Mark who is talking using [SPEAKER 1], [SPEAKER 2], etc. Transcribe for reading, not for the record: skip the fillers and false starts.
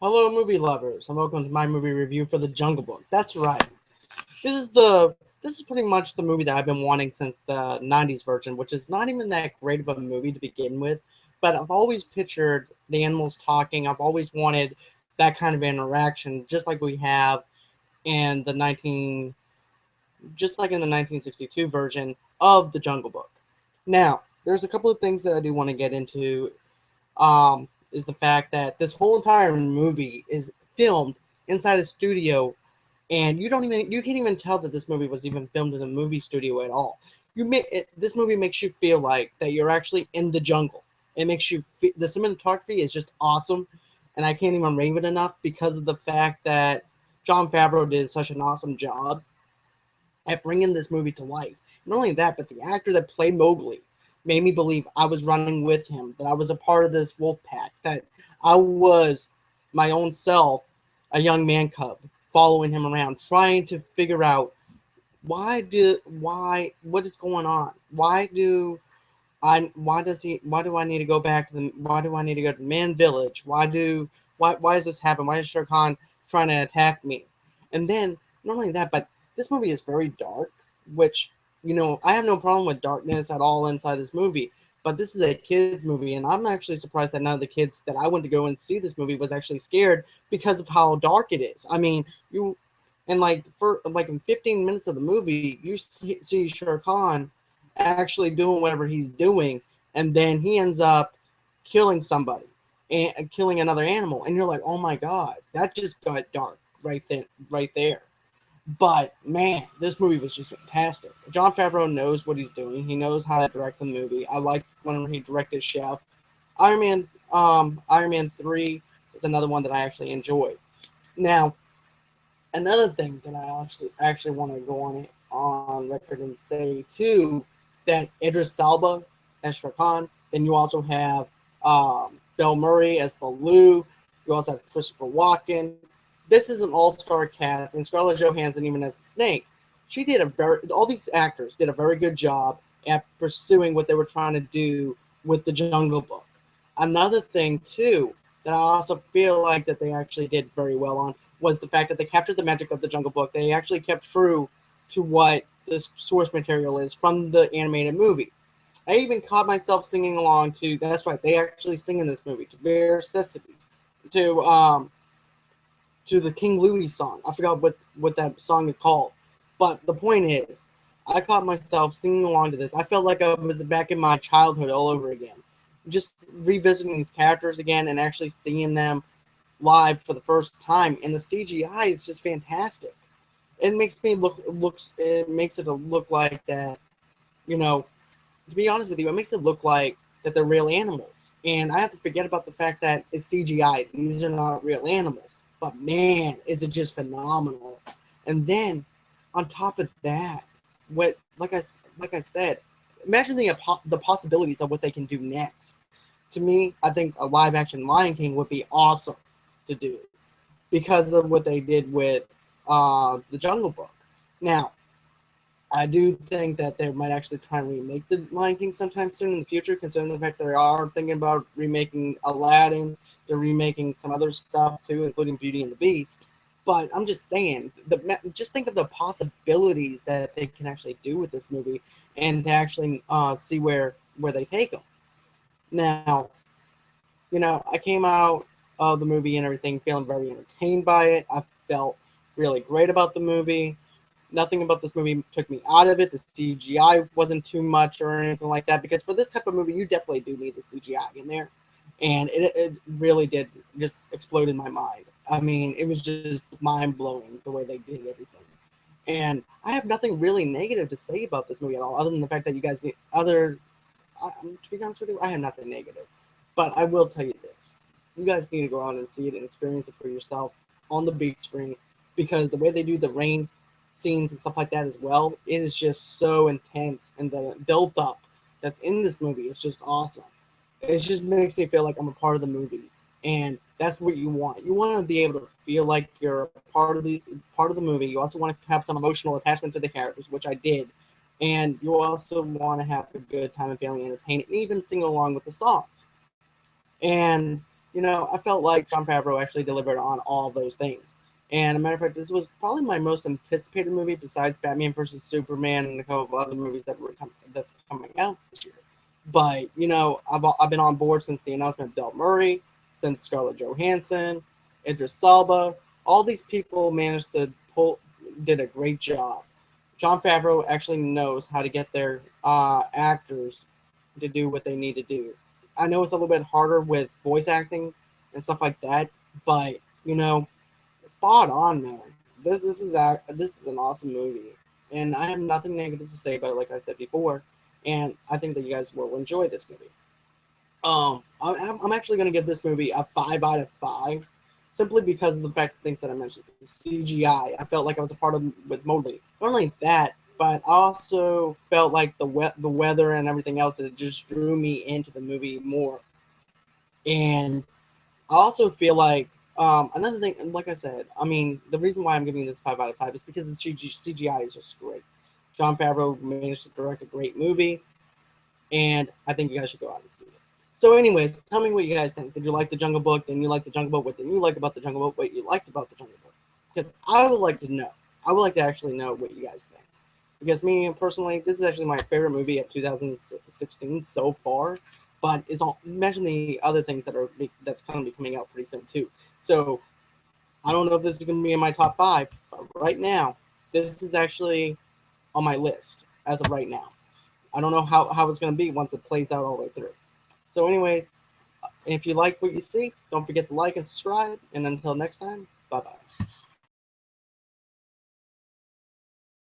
[SPEAKER 1] Hello, movie lovers, and welcome to my movie review for The Jungle Book. That's right. This is pretty much the movie that I've been wanting since the '90s version, which is not even that great of a movie to begin with. But I've always pictured the animals talking. I've always wanted that kind of interaction, just like we have in the 1962 version of The Jungle Book. Now, there's a couple of things that I do want to get into is the fact that this whole entire movie is filmed inside a studio, and you can't even tell that this movie was even filmed in a movie studio at all. This movie makes you feel like that you're actually in the jungle. It makes you the cinematography is just awesome, and I can't even rave it enough because of the fact that Jon Favreau did such an awesome job at bringing this movie to life. Not only that, but the actor that played Mowgli made me believe I was running with him, that I was a part of this wolf pack, that I was my own self, a young man cub, following him around, trying to figure out what is going on? Why do I need to go back to why do I need to go to the man village? Why does this happen? Why is Shere Khan trying to attack me? And then not only that, but this movie is very dark, which I have no problem with darkness at all inside this movie. But this is a kids movie, and I'm actually surprised that none of the kids that I went to go and see this movie was actually scared because of how dark it is. I mean, you and like in 15 minutes of the movie, you see Shere Khan actually doing whatever he's doing, and then he ends up killing somebody and killing another animal, and you're like, oh my god, that just got dark right there. But man, this movie was just fantastic. Jon Favreau knows what he's doing. He knows how to direct the movie. I liked when he directed Chef. Iron Man 3 is another one that I actually enjoyed. Now, another thing that I actually want to go on record and say too, that Idris Elba as Shere Khan. Then you also have Bill Murray as Baloo. You also have Christopher Walken. This is an all-star cast, and Scarlett Johansson even as Snake. All these actors did a very good job at pursuing what they were trying to do with the Jungle Book. Another thing too that I also feel like that they actually did very well on was the fact that they captured the magic of the Jungle Book. They actually kept true to what the source material is from the animated movie. I even caught myself singing along to. That's right, they actually sing in this movie to Bare Necessities, to to the King Louis song. I forgot what that song is called, but the point is, I caught myself singing along to this. I felt like I was back in my childhood all over again, just revisiting these characters again and actually seeing them live for the first time. And the CGI is just fantastic. It makes me looks it makes it look like that, you know, to be honest with you, it makes it look like that they're real animals. And I have to forget about the fact that it's CGI. These are not real animals. But man, is it just phenomenal. And then on top of that, what like I said, imagine the possibilities of what they can do next. To me, I think a live action Lion King would be awesome to do because of what they did with the Jungle Book. Now, I do think that they might actually try and remake the Lion King sometime soon in the future, considering the fact they are thinking about remaking Aladdin. They're remaking some other stuff too, including Beauty and the Beast. But I'm just saying, just think of the possibilities that they can actually do with this movie, and to actually see where they take them. Now, I came out of the movie and everything feeling very entertained by it. I felt really great about the movie. Nothing about this movie took me out of it. The CGI wasn't too much or anything like that, because for this type of movie, you definitely do need the CGI in there. And it really did just explode in my mind. I mean, it was just mind blowing the way they did everything. And I have nothing really negative to say about this movie at all, other than the fact that you guys need other. To be honest with you, I have nothing negative. But I will tell you this: you guys need to go out and see it and experience it for yourself on the big screen, because the way they do the rain scenes and stuff like that as well, it is just so intense, and the build up that's in this movie is just awesome. It just makes me feel like I'm a part of the movie, and that's what you want. You want to be able to feel like you're part of the movie. You also want to have some emotional attachment to the characters, which I did, and you also want to have a good time and feeling entertained, and even sing along with the songs. And I felt like Jon Favreau actually delivered on all those things. And a matter of fact, this was probably my most anticipated movie besides Batman versus Superman and a couple of other movies that's coming out this year. But I've been on board since the announcement of Bill Murray, since Scarlett Johansson, Idris Elba. All these people did a great job. Jon Favreau actually knows how to get their actors to do what they need to do. I know it's a little bit harder with voice acting and stuff like that, but spot on, man. This is an awesome movie, and I have nothing negative to say about it. Like I said before, and I think that you guys will enjoy this movie. I'm actually going to give this movie a 5 out of 5, simply because of the fact things that I mentioned. The CGI, I felt like I was a part of with Mowgli. Not only that, but I also felt like the weather and everything else that just drew me into the movie more. And I also feel like another thing, like I said, I mean, the reason why I'm giving this 5 out of 5 is because the CGI is just great. Jon Favreau managed to direct a great movie, and I think you guys should go out and see it. So, anyways, tell me what you guys think. Did you like the Jungle Book? Didn't you like the Jungle Book? What didn't you like about the Jungle Book? What you liked about the Jungle Book? Because I would like to know. I would like to actually know what you guys think. Because me personally, this is actually my favorite movie of 2016 so far. But it's all imagine the other things that's going to be coming out pretty soon too. So I don't know if this is going to be in my top 5, but right now, this is actually on my list as of right now. I don't know how it's going to be once it plays out all the way through. So, anyways, if you like what you see, don't forget to like and subscribe. And until next time, bye bye.